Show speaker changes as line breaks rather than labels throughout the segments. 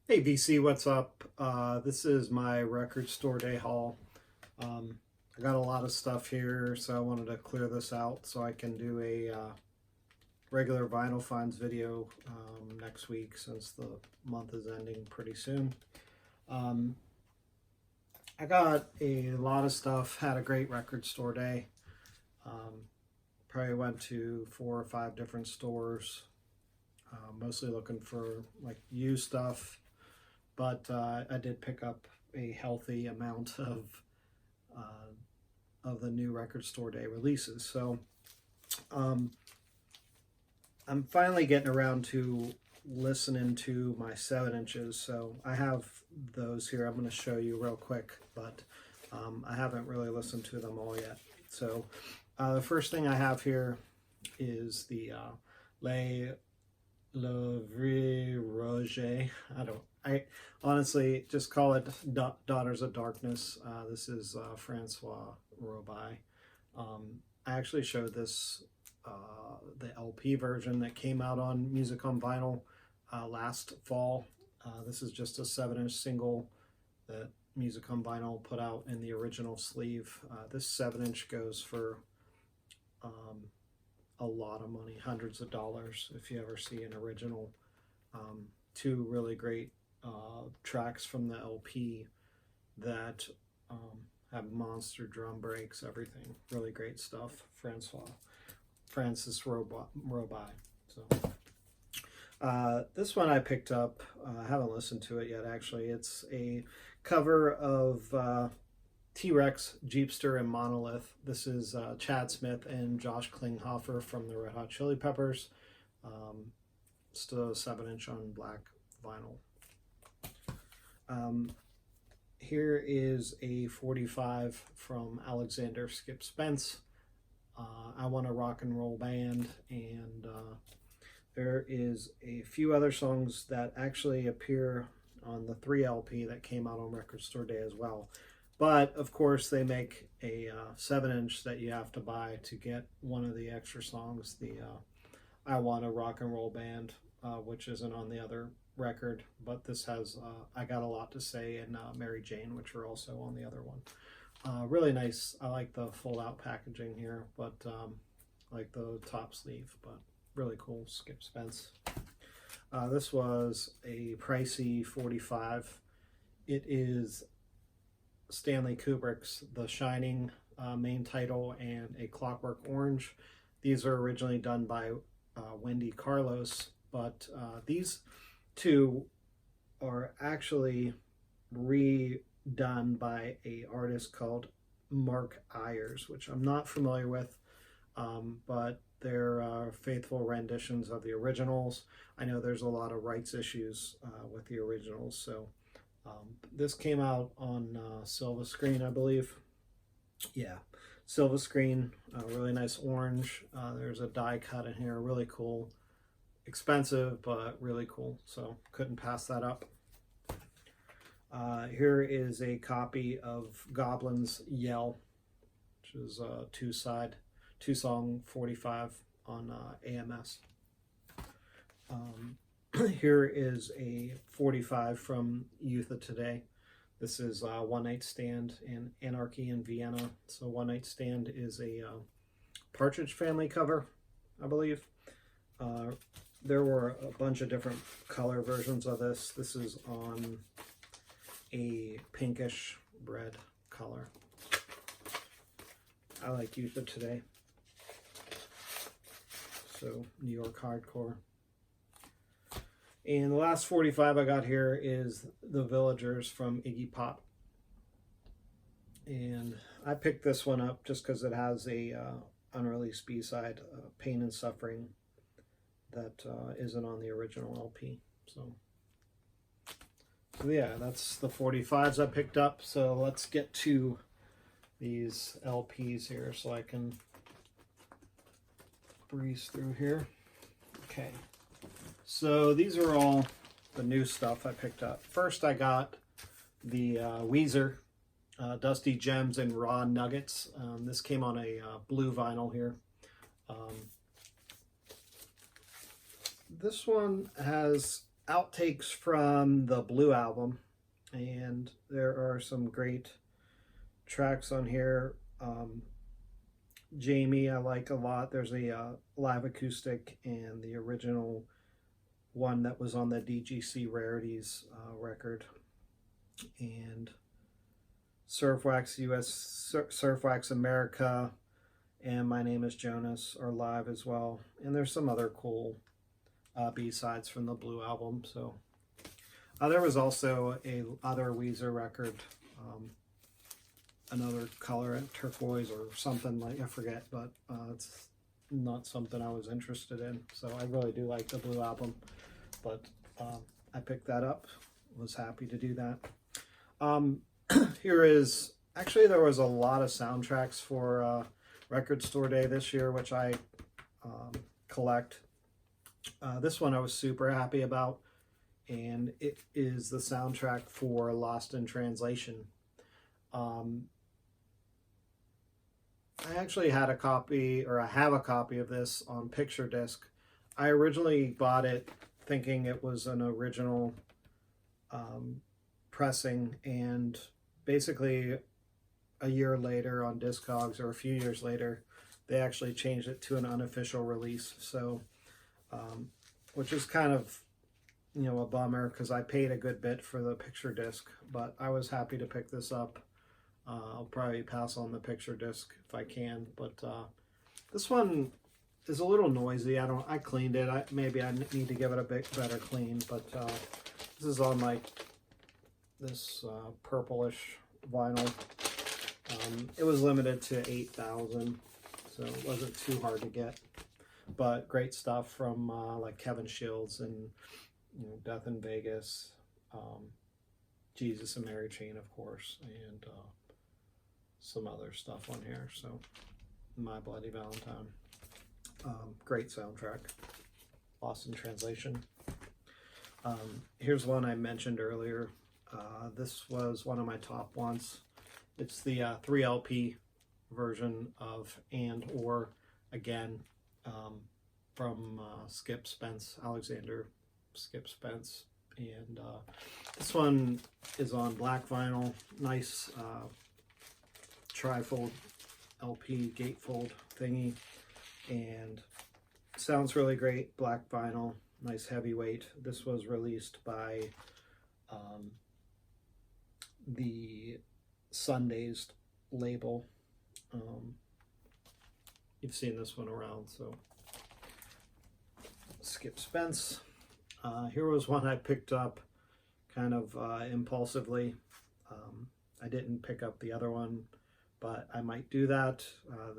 Hey VC, what's up? This is my record store day haul. I got a lot of stuff here, so I wanted to clear this out so I can do a regular vinyl finds video next week since the month is ending pretty soon. I got a lot of stuff, had a great record store day. Probably went to 4 or 5 different stores, mostly looking for like used stuff. But I did pick up a healthy amount of the new record store day releases. So I'm finally getting around to listening to my 7 inches. So I have those here. I'm going to show you real quick, but I haven't really listened to them all yet. So the first thing I have here is the Le Vrai Roger. I honestly just call it Daughters of Darkness. This is Francois Robai. I actually showed this, the LP version that came out on Music on Vinyl last fall. This is just a 7-inch single that Music on Vinyl put out in the original sleeve. This 7-inch goes for a lot of money, hundreds of dollars if you ever see an original. 2 really great tracks from the LP that have monster drum breaks, everything. Really great stuff. Francis Robai. So this one I picked up. I haven't listened to it yet, actually. It's a cover of T-Rex, Jeepster, and Monolith. This is Chad Smith and Josh Klinghoffer from the Red Hot Chili Peppers. Still a 7-inch on black vinyl. Here is a 45 from Alexander Skip Spence. I Want a Rock and Roll Band, and there is a few other songs that actually appear on the 3 LP that came out on Record Store Day as well. But of course they make a 7-inch that you have to buy to get one of the extra songs, the I Want a Rock and Roll Band, which isn't on the other record, but this has I Got a Lot to Say and Mary Jane, which are also on the other one. Really nice. I like the fold out packaging here, but like the top sleeve, but really cool. Skip Spence. This was a pricey 45. It is Stanley Kubrick's The Shining main title and A Clockwork Orange. These are originally done by Wendy Carlos, but these 2 are actually redone by a artist called Mark Ayers, which I'm not familiar with, but they're faithful renditions of the originals. I know there's a lot of rights issues with the originals, so this came out on Silva Screen, I believe. Yeah, Silva Screen, really nice orange. There's a die cut in here, really cool. Expensive, but really cool, so couldn't pass that up. Here is a copy of Goblin's Yell, which is a 2-song 45 on AMS. Here is a 45 from Youth of Today. This is One Night Stand and Anarchy in Vienna. So One Night Stand is a Partridge Family cover, I believe. There were a bunch of different color versions of this. This is on a pinkish red color. I like Youth of Today. So New York hardcore. And the last 45 I got here is The Villagers from Iggy Pop. And I picked this one up just because it has a unreleased B-side, Pain and Suffering, that isn't on the original LP. So yeah, that's the 45s I picked up. So let's get to these LPs here so I can breeze through here. Okay, so these are all the new stuff I picked up. First I got the Weezer Dusty Gems and Raw Nuggets. This came on a blue vinyl here. This one has outtakes from the Blue album, and there are some great tracks on here. Jamie I like a lot. There's a live acoustic and the original one that was on the DGC Rarities record. And Surfwax US, Surfwax America, and My Name is Jonas are live as well. And there's some other cool B-sides from the Blue album. So there was also a other Weezer record, another color, turquoise or something, like I forget, but it's not something I was interested in. So I really do like the Blue album, but I picked that up, was happy to do that. Here is, actually there was a lot of soundtracks for Record Store Day this year, which I collect. This one I was super happy about, and it is the soundtrack for Lost in Translation. I actually had a copy, or I have a copy of this on picture disc. I originally bought it thinking it was an original pressing, and basically a year later on Discogs, or a few years later, they actually changed it to an unofficial release. So, which is kind of, you know, a bummer, because I paid a good bit for the picture disc, but I was happy to pick this up. I'll probably pass on the picture disc if I can, but this one is a little noisy. I cleaned it. Maybe I need to give it a bit better clean, but this is on like this purplish vinyl. It was limited to 8,000, so it wasn't too hard to get, but great stuff from like Kevin Shields and, you know, Death in Vegas, Jesus and Mary Chain, of course, and some other stuff on here. So My Bloody Valentine, great soundtrack. Lost in Translation. Here's one I mentioned earlier. This was one of my top ones. It's the 3LP version of And or Again, from Skip Spence, Alexander Skip Spence. And this one is on black vinyl, nice trifold LP gatefold thingy, and sounds really great. Black vinyl, nice heavyweight. This was released by the Sundays label. You've seen this one around, so Skip Spence. Here was one I picked up kind of impulsively. I didn't pick up the other one, but I might do that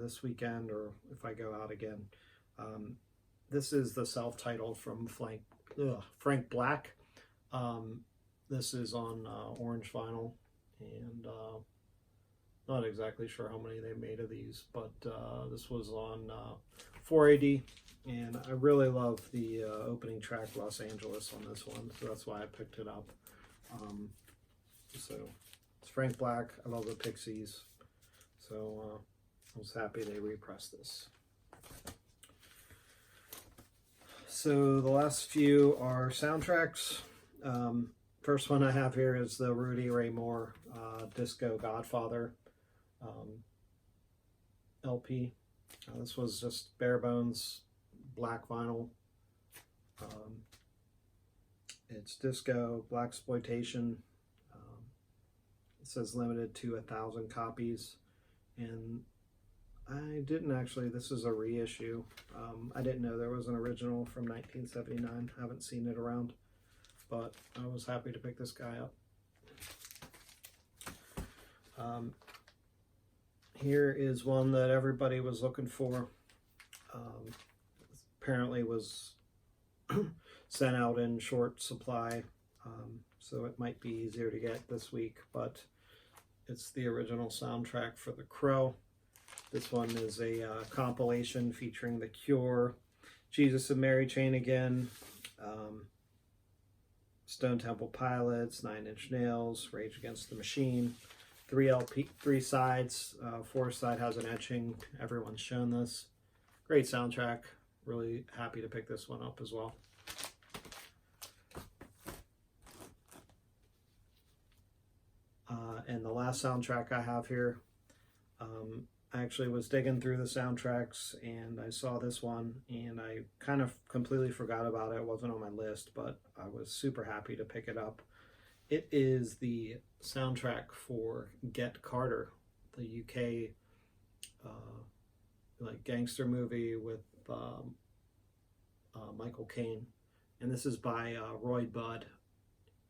this weekend, or if I go out again. This is the self-titled from Frank Black. This is on orange vinyl, and not exactly sure how many they made of these, but this was on 480, and I really love the opening track, Los Angeles, on this one, so that's why I picked it up. So it's Frank Black. I love the Pixies, so I was happy they repressed this. So the last few are soundtracks. First one I have here is the Rudy Ray Moore Disco Godfather LP. This was just bare bones black vinyl. It's disco, blaxploitation. It says limited to 1,000 copies, and I didn't actually, this is a reissue. I didn't know there was an original from 1979. I haven't seen it around, but I was happy to pick this guy up. Here is one that everybody was looking for. Apparently was sent out in short supply, so it might be easier to get this week, but it's the original soundtrack for The Crow. This one is a compilation featuring The Cure, Jesus and Mary Chain Again, Stone Temple Pilots, 9 Inch Nails, Rage Against the Machine. 3 sides, 4th side has an etching. Everyone's shown this. Great soundtrack. Really happy to pick this one up as well. And the last soundtrack I have here, I actually was digging through the soundtracks and I saw this one and I kind of completely forgot about it. It wasn't on my list, but I was super happy to pick it up. It is the soundtrack for Get Carter, the UK like gangster movie with Michael Caine. And this is by Roy Budd.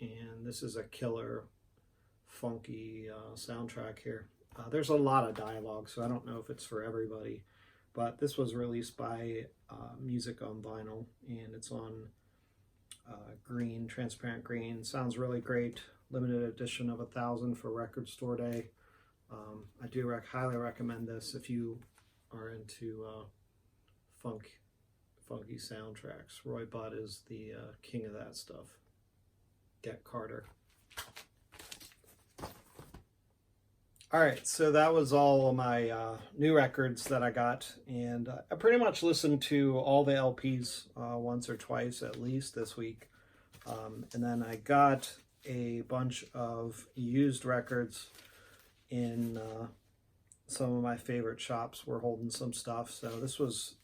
And this is a killer, funky soundtrack here. There's a lot of dialogue, so I don't know if it's for everybody. But this was released by Music on Vinyl, and it's on green, transparent green. Sounds really great. Limited edition of 1,000 for Record Store Day. I do highly recommend this if you are into funky soundtracks. Roy Budd is the king of that stuff. Get Carter. All right, so that was all of my new records that I got, and I pretty much listened to all the LPs once or twice at least this week. And then I got a bunch of used records in some of my favorite shops. Were holding some stuff, so this was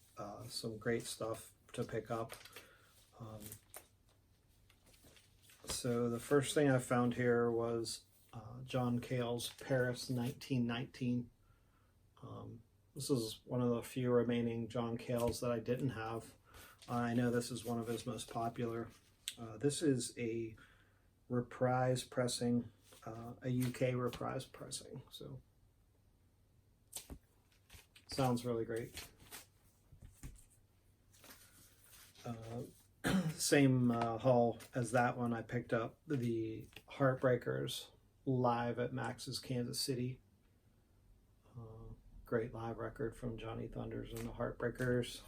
some great stuff to pick up. So the first thing I found here was John Cale's Paris 1919. This is one of the few remaining John Cales that I didn't have. I know this is one of his most popular. This is a reprise pressing, a UK reprise pressing, so sounds really great. Same haul as that one, I picked up the Heartbreakers live at Max's Kansas City. Great live record from Johnny Thunders and the Heartbreakers.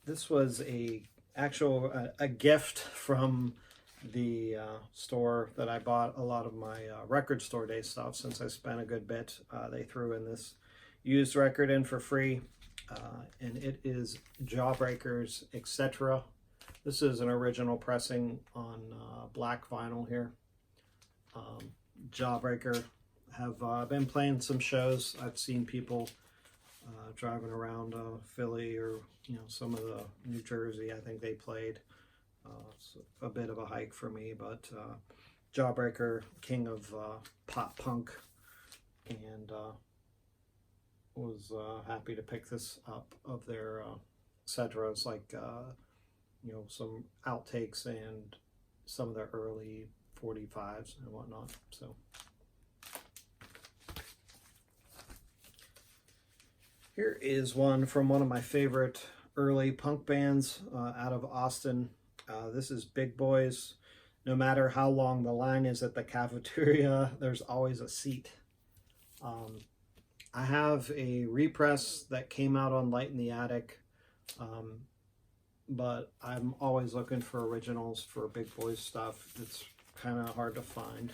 This was a gift from the store that I bought a lot of my Record Store Day stuff. Since I spent a good bit, they threw in this used record in for free, and it is Jawbreaker's Etc. This is an original pressing on black vinyl here. Jawbreaker have been playing some shows. I've seen people driving around Philly or some of the New Jersey. I think they played. It's a bit of a hike for me, but Jawbreaker, king of pop punk, and was happy to pick this up of their etc. It's like some outtakes and some of their early 45s and whatnot. So here is one from one of my favorite early punk bands out of Austin. This is Big Boys. No matter how long the line is at the cafeteria, there's always a seat. I have a repress that came out on Light in the Attic, but I'm always looking for originals for Big Boys stuff. It's kind of hard to find.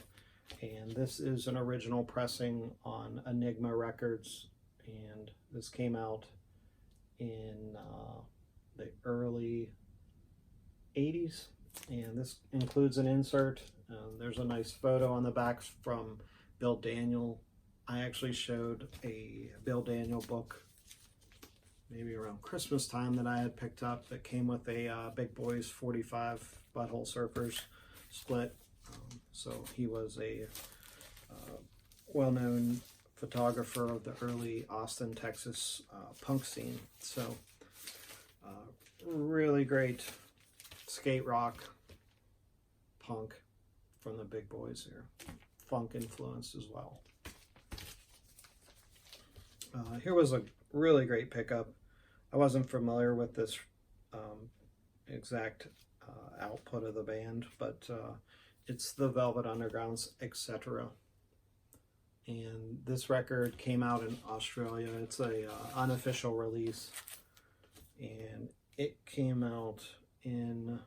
And this is an original pressing on Enigma Records, and this came out in the early 80s, and this includes an insert. There's a nice photo on the back from Bill Daniel. I actually showed a Bill Daniel book maybe around Christmas time that I had picked up that came with a Big Boys 45 Butthole Surfers split. So he was a well-known photographer of the early Austin, Texas punk scene. So really great skate rock punk from the Big Boys here. Funk influenced as well. Here was a really great pickup. I wasn't familiar with this exact output of the band, but it's the Velvet Underground's Etc. And this record came out in Australia. It's a unofficial release, and it came out in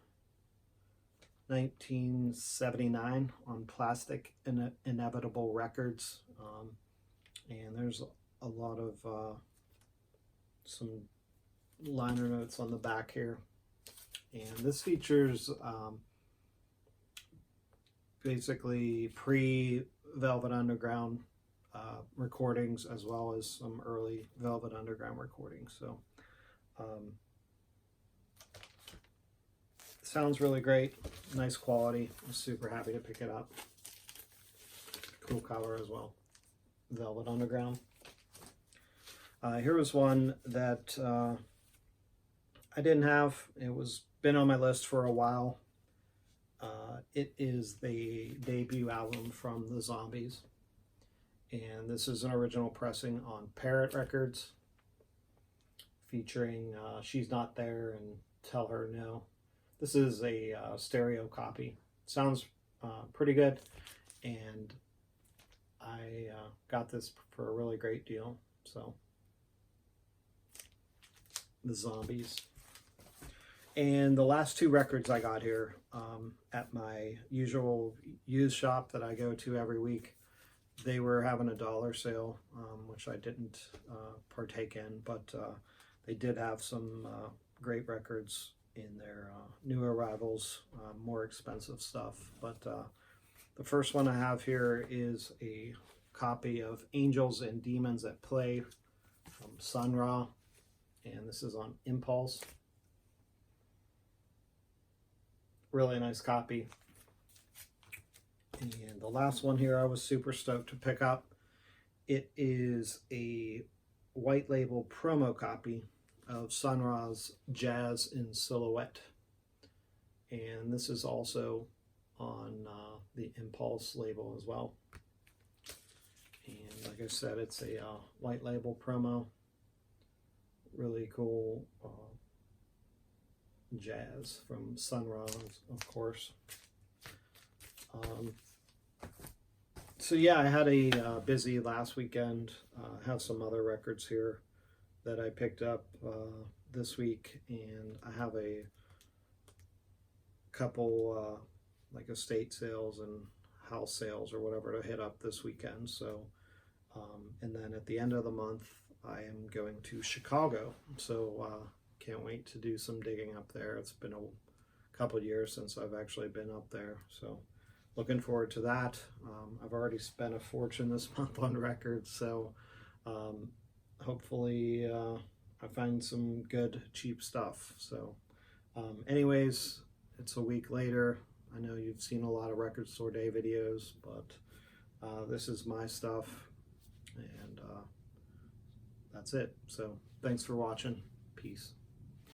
1979 on Plastic Inevitable Records. And there's a lot of some liner notes on the back here. And this features basically pre-Velvet Underground recordings, as well as some early Velvet Underground recordings. So sounds really great, nice quality. I'm super happy to pick it up. Cool cover as well, Velvet Underground. Here was one that I didn't have. It was been on my list for a while. It is the debut album from the Zombies, and this is an original pressing on Parrot Records, featuring She's Not There and Tell Her No. This is a stereo copy. Sounds pretty good, and I got this for a really great deal. So, the Zombies. And the last two records I got here at my usual used shop that I go to every week, they were having a $1 sale, which I didn't partake in, but they did have some great records in their new arrivals, more expensive stuff. But the first one I have here is a copy of Angels and Demons at Play from Sun Ra, and this is on Impulse. Really nice copy. And the last one here I was super stoked to pick up. It is a white label promo copy of Sun Ra's Jazz in Silhouette. And this is also on the Impulse label as well. And like I said, it's a white label promo. Really cool jazz from Sun Ra, of course. So yeah, I had a busy last weekend. Have some other records here that I picked up this week, and I have a couple like estate sales and house sales or whatever to hit up this weekend. So and then at the end of the month I am going to Chicago, so can't wait to do some digging up there. It's been a couple of years since I've actually been up there, so looking forward to that. I've already spent a fortune this month on records, so hopefully I find some good cheap stuff. So anyways, it's a week later. I know you've seen a lot of Record Store Day videos, but this is my stuff, and that's it. So thanks for watching. Peace.